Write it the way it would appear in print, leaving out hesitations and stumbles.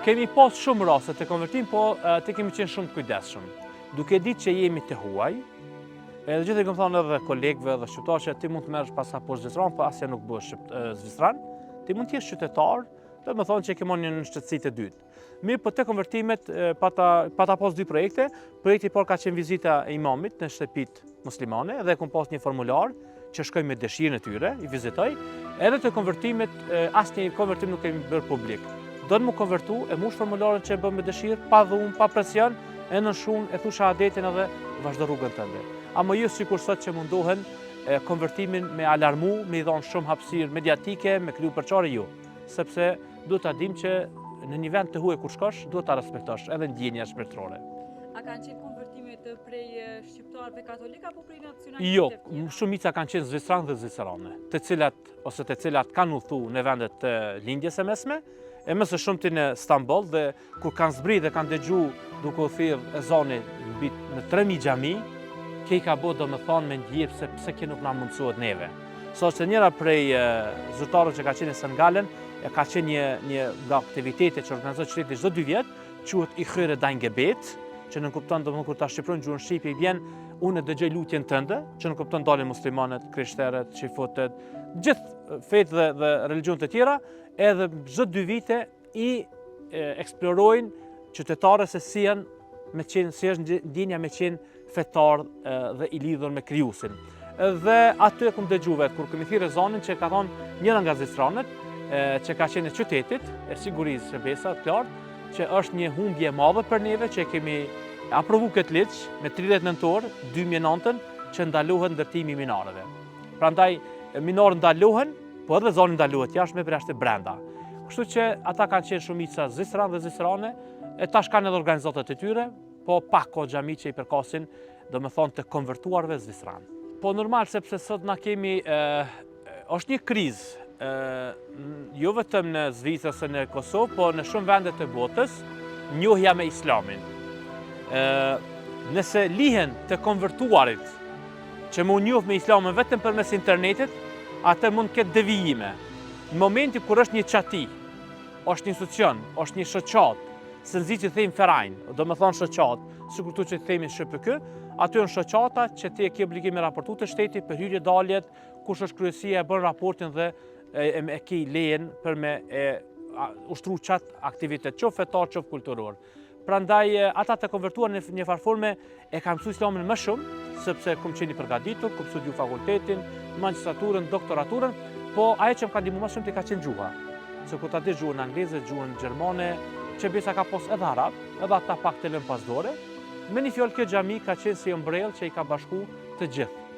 Kemi pas shumë raste të konvertim, po të kemi qenë shumë kujdesshëm. Duke ditë që jemi të huaj, edhe gjithë e këmë thonë edhe kolegëve dhe shqiptarë që ti mund të merresh pasaport zvicran, po asja nuk bësh zvicran, ti mund të jesh qytetar, dhe me thonë që ke marrë një shtetësi të dytë. Mirë, po të konvertimet pata pas dy projekte. Projekti parë ka qenë vizita e imamit në shtëpitë muslimane dhe kom pas një formular që shkoj me dëshirën e tyre, i vizitoj, edhe të konvertimet, asnjë konvertim nuk kemi bërë publik. Do të më konvertu, e mush formularën që e bëm me dëshirë, pa dhunë, pa presion, e në shumë, e thu shahadetin edhe vazhdo rrugën tënde. Ama jo sikur sot që mundohen konvertimin me alarmu, me i dhonë shumë hapësirë mediatike, me kriju përçarje jo. Sepse duhet ta dimë që në një vend të huaj kur shkosh, duhet ta respektosh edhe ndjenja shpirtërore. A kanë qenë konvertimet prej shqiptarëve katolik apo prej nacionalitetit? Jo, shumica kanë qenë zvicranë dhe zvicerane, të cilat kanë udhëtu në vendet të lindjes së mesme, e më së shumti në Stamboll, dhe kur kanë zbrit dhe kanë dëgju duke u thirrë ezani në 3000 xhami, ke i ka bo do me thonë me ndjep se pse kjo nuk na mundësohet neve. Sot që njëra prej zyrtarëve që ka qenë në Sengalen, ka qenë një nga aktivitete që organizohet qyteti çdo 2 vjet, quhet i Khyre Dangebet, që në kupton domethënë kur ta shqiptojnë gjuhën shqipe i vjen unë dëgjoj lutjen tënde, që në kupton dalin muslimanët, krishterët, xifutët, gjithë fetë dhe religionet e tjera, edhe çdo 2 vite i eksplorojnë qytetarët se si është ndjenja me qenë fetar dhe i lidhur me krijuesin. Dhe aty e kum dëgju vetë kur kemi thirrë ezanin që ka thonë njëra nga zvicranët që ka qenë në qytetit e sigurisë shërbesa të qartë, që është një humbje e madhe për neve që kemi aprovu këtë ligj me 30 nëntor 2009 që ndalohet ndërtimi i minareve. Prandaj minarët ndalohen, po edhe zoni ndalohet jashtme për jashtë brenda. Kështu që ata kanë qenë shumica zvicranë dhe zvicrane, e tash kanë edhe organizatat e tyre, po pak ka xhami që i përkasin, domethënë të konvertuarve zvicranë. Po normal sepse sot na kemi është një krizë. Jo vetëm në Zvicër ose në Kosovë, po në shumë vende të botës, njohja me islamin. Nëse lihen të konvertuarit që më njoh me islamin vetëm përmes internetit, atë mund të ketë devijime. Në momenti kur është një çati, është një institucion, është një shoqat, se nxit që themi ferajn, do me thonë shoqat, sikur tu që themi SHPK, aty janë shoqata që ti e ke obligim me raportu të shteti për hyrje daljet, kush është kryesia e bën raportin dhe e ki lejen për me ushtru qatë aktivitet, qoftë fetar, qoftë kulturor. Prandaj ata të konvertuar në një farforme e kam mësu islamin më shumë, sepse kum qeni përgatitur, kum studiu fakultetin, magjistraturën, doktoraturën, po ajo që më ka ndihmuar më shumë ka qenë gjuha. Se kur ta di gjuhën angleze, gjuhën gjermane, që besa ka pos edhe arab, edhe ata pak të lënë pas dore, me një fjalë kjo xhami ka qenë si ëmbrell që i ka bashku të gjithë.